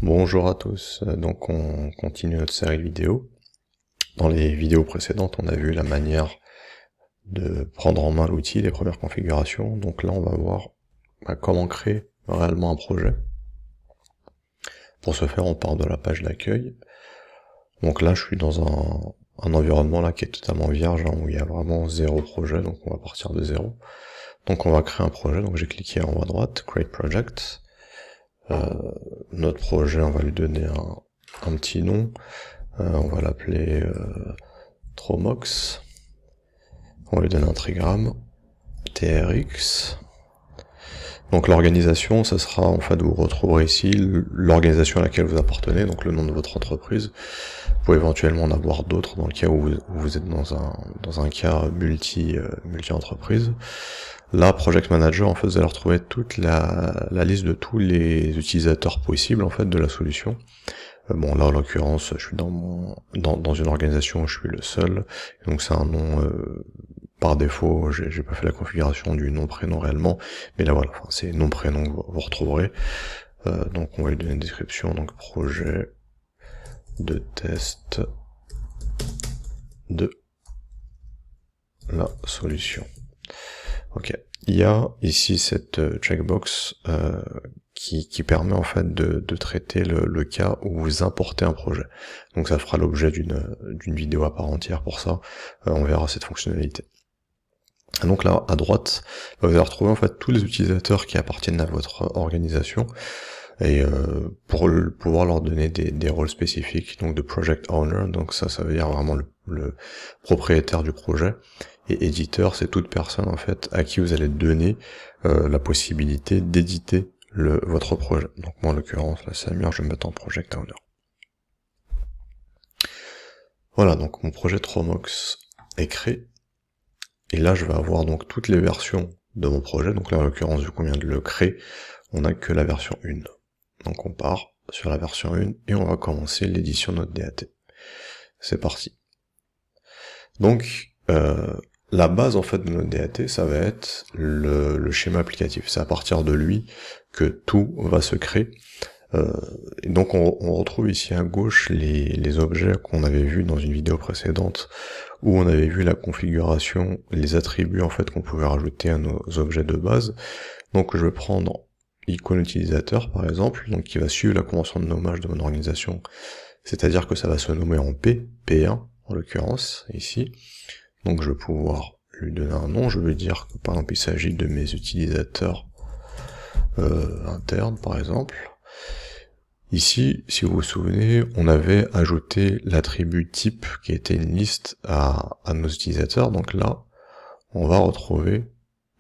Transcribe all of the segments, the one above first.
Bonjour à tous, donc on continue notre série de vidéos. Dans les vidéos précédentes, on a vu la manière de prendre en main l'outil, les premières configurations, donc là on va voir comment créer réellement un projet. Pour ce faire, on part de la page d'accueil. Donc là je suis dans un environnement là qui est totalement vierge, où il y a vraiment zéro projet, donc on va partir de zéro. Donc on va créer un projet, donc j'ai cliqué en haut à droite, Create Project. Notre projet, on va lui donner un petit nom, on va l'appeler Tromox, on va lui donner un trigramme, TRX. Donc l'organisation, ça sera, en fait, vous retrouverez ici l'organisation à laquelle vous appartenez, donc le nom de votre entreprise. Vous pouvez éventuellement en avoir d'autres dans le cas où vous êtes dans un cas multi-entreprise. Là, Project Manager, en fait, vous allez retrouver toute la liste de tous les utilisateurs possibles, en fait, de la solution. Bon, là, en l'occurrence, je suis dans une organisation où je suis le seul, donc c'est un nom par défaut, j'ai pas fait la configuration du nom-prénom réellement, mais là, voilà, c'est nom-prénom que vous retrouverez. Donc, on va lui donner une description, donc projet de test de la solution. Ok, il y a ici cette checkbox qui permet en fait de traiter le cas où vous importez un projet. Donc ça fera l'objet d'une vidéo à part entière pour ça, on verra cette fonctionnalité. Et donc là, à droite, vous allez retrouver en fait tous les utilisateurs qui appartiennent à votre organisation, et pour pouvoir leur donner des rôles spécifiques, donc de project owner, donc ça veut dire vraiment le propriétaire du projet, et éditeur, c'est toute personne en fait à qui vous allez donner la possibilité d'éditer votre projet. Donc moi en l'occurrence, là Samir, je vais me mettre en project owner. Voilà, donc mon projet Tromox est créé, et là je vais avoir donc toutes les versions de mon projet, donc là en l'occurrence vu qu'on vient de le créer, on n'a que la version 1. Donc on part sur la version 1 et on va commencer l'édition de notre DAT. C'est parti. Donc la base en fait de notre DAT, ça va être le schéma applicatif. C'est à partir de lui que tout va se créer. Et donc on retrouve ici à gauche les objets qu'on avait vus dans une vidéo précédente, où on avait vu la configuration, les attributs en fait qu'on pouvait rajouter à nos objets de base. Donc je vais prendre icône utilisateur par exemple, donc qui va suivre la convention de nommage de mon organisation, c'est-à-dire que ça va se nommer en P1 en l'occurrence, ici. Donc je vais pouvoir lui donner un nom, je vais dire que par exemple il s'agit de mes utilisateurs internes par exemple. Ici, si vous vous souvenez, on avait ajouté l'attribut type qui était une liste à nos utilisateurs, donc là on va retrouver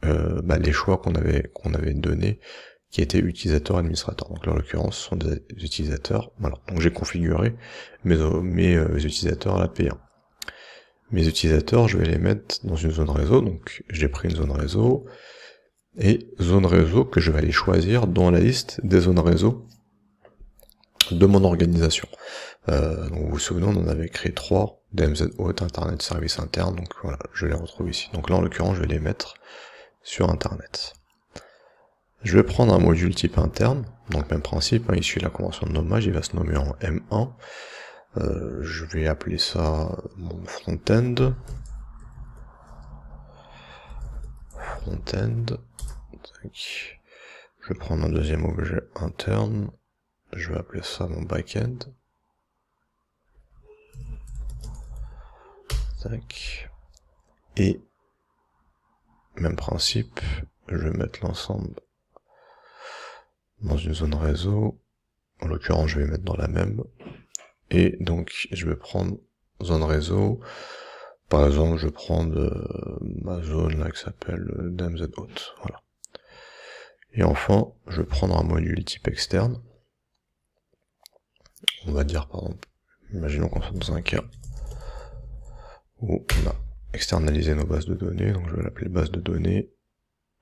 les choix qu'on avait donnés, qui étaient utilisateur administrateur. Donc là, en l'occurrence, ce sont des utilisateurs. Voilà. Donc j'ai configuré mes utilisateurs à la P1. Mes utilisateurs, je vais les mettre dans une zone réseau. Donc j'ai pris une zone réseau, et zone réseau que je vais aller choisir dans la liste des zones réseau de mon organisation. Donc vous vous souvenez, on en avait créé 3, DMZ Hot, Internet Service Interne, donc voilà, je les retrouve ici. Donc là, en l'occurrence, je vais les mettre sur Internet. Je vais prendre un module type interne, donc même principe, il suit la convention de nommage, il va se nommer en M1. Je vais appeler ça mon front-end. Je vais prendre un deuxième objet interne, je vais appeler ça mon back-end. Et même principe, je vais mettre l'ensemble dans une zone réseau, en l'occurrence je vais mettre dans la même, et donc je vais prendre zone réseau, par exemple je vais prendre ma zone là qui s'appelle DMZ Hot, voilà. Et enfin, je vais prendre un module type externe, on va dire par exemple, imaginons qu'on soit dans un cas où on a externalisé nos bases de données, donc je vais l'appeler base de données,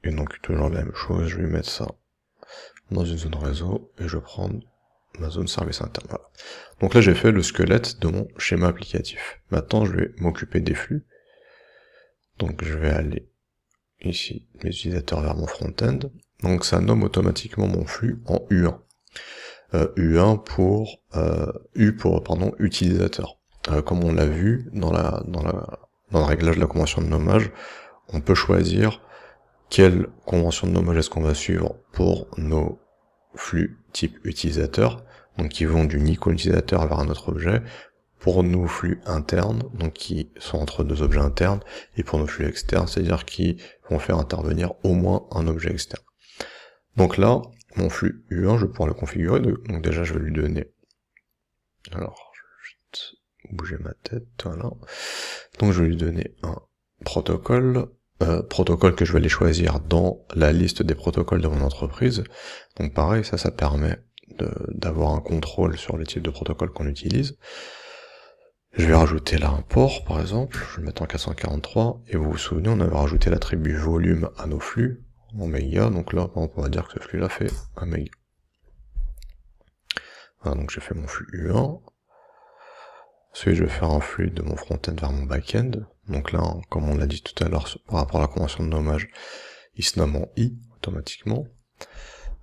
et donc toujours la même chose, je vais mettre ça dans une zone réseau, et je vais prendre ma zone service interne. Voilà. Donc là j'ai fait le squelette de mon schéma applicatif. Maintenant je vais m'occuper des flux. Donc je vais aller ici, mes utilisateurs vers mon front-end. Donc ça nomme automatiquement mon flux en U1. U1 pour U pour utilisateur. Comme on l'a vu dans le réglage de la convention de nommage, on peut choisir quelle convention de nommage est-ce qu'on va suivre pour nos flux type utilisateur, donc qui vont d'une icône utilisateur vers un autre objet, pour nos flux internes, donc qui sont entre deux objets internes, et pour nos flux externes, c'est-à-dire qui vont faire intervenir au moins un objet externe. Donc là, mon flux U1, je vais pouvoir le configurer, donc déjà je vais lui donner, alors je vais juste bouger ma tête, voilà, donc je vais lui donner un protocole que je vais aller choisir dans la liste des protocoles de mon entreprise, donc pareil, ça permet d'avoir un contrôle sur les types de protocoles qu'on utilise. Je vais rajouter là un port, par exemple, je vais le mettre en 443, et vous vous souvenez, on avait rajouté l'attribut volume à nos flux, en méga, donc là, on va dire que ce flux-là fait 1 méga. Voilà, donc j'ai fait mon flux U1, ensuite je vais faire un flux de mon front-end vers mon back-end, donc là, comme on l'a dit tout à l'heure, par rapport à la convention de nommage, il se nomme en I, automatiquement.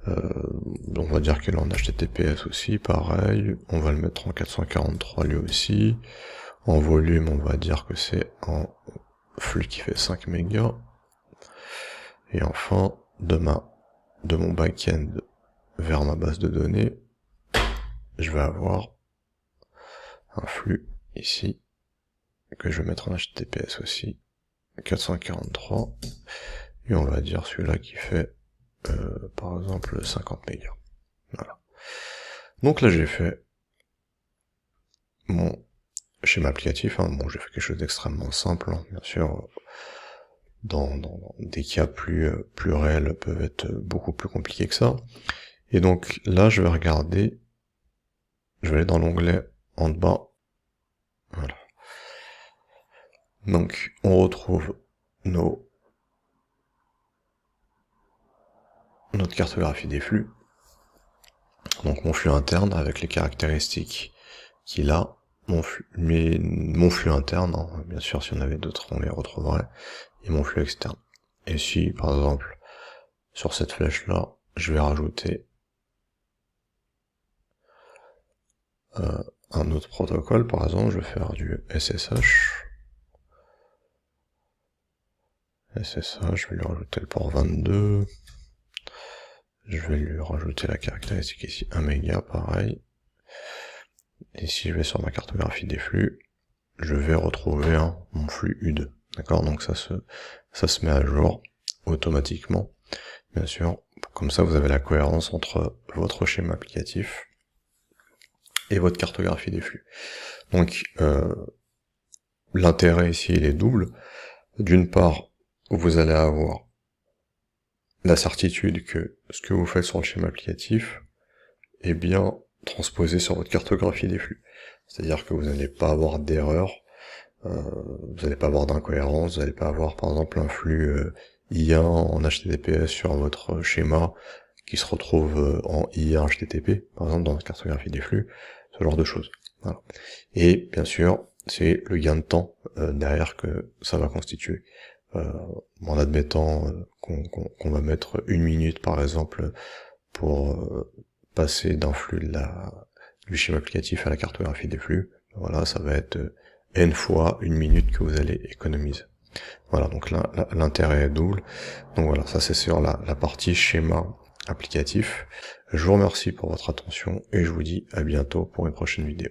On va dire qu'il est en HTTPS aussi, pareil, on va le mettre en 443 lui aussi. En volume, on va dire que c'est un flux qui fait 5 mégas. Et enfin, de mon back-end vers ma base de données, je vais avoir un flux ici, que je vais mettre en HTTPS aussi, 443, et on va dire celui-là qui fait, par exemple, 50 mégas. Voilà. Donc là, j'ai fait mon schéma applicatif, hein. Bon, j'ai fait quelque chose d'extrêmement simple, hein. Bien sûr, dans des cas plus réels peuvent être beaucoup plus compliqués que ça. Et donc là, je vais regarder, je vais aller dans l'onglet en bas, voilà. Donc, on retrouve notre cartographie des flux, donc mon flux interne avec les caractéristiques qu'il a, mon flux interne, hein, bien sûr si on avait d'autres on les retrouverait, et mon flux externe. Et si par exemple sur cette flèche là, je vais rajouter un autre protocole, par exemple je vais faire du SSH, je vais lui rajouter le port 22, je vais lui rajouter la caractéristique ici 1 méga, pareil. Et si je vais sur ma cartographie des flux, je vais retrouver mon flux U2. D'accord? Donc ça se met à jour automatiquement. Bien sûr, comme ça vous avez la cohérence entre votre schéma applicatif et votre cartographie des flux. Donc l'intérêt ici il est double. D'une part, vous allez avoir la certitude que ce que vous faites sur le schéma applicatif est bien transposé sur votre cartographie des flux. C'est-à-dire que vous n'allez pas avoir d'erreur, vous n'allez pas avoir d'incohérence, vous n'allez pas avoir par exemple un flux I1 en HTTPS sur votre schéma qui se retrouve en I1 HTTP, par exemple dans votre cartographie des flux, ce genre de choses. Voilà. Et bien sûr, c'est le gain de temps derrière que ça va constituer. En admettant qu'on va mettre 1 minute par exemple pour passer d'un flux du schéma applicatif à la cartographie des flux, voilà, ça va être n fois 1 minute que vous allez économiser. Voilà, donc là, l'intérêt est double. Donc voilà, ça c'est sur la partie schéma applicatif. Je vous remercie pour votre attention et je vous dis à bientôt pour une prochaine vidéo.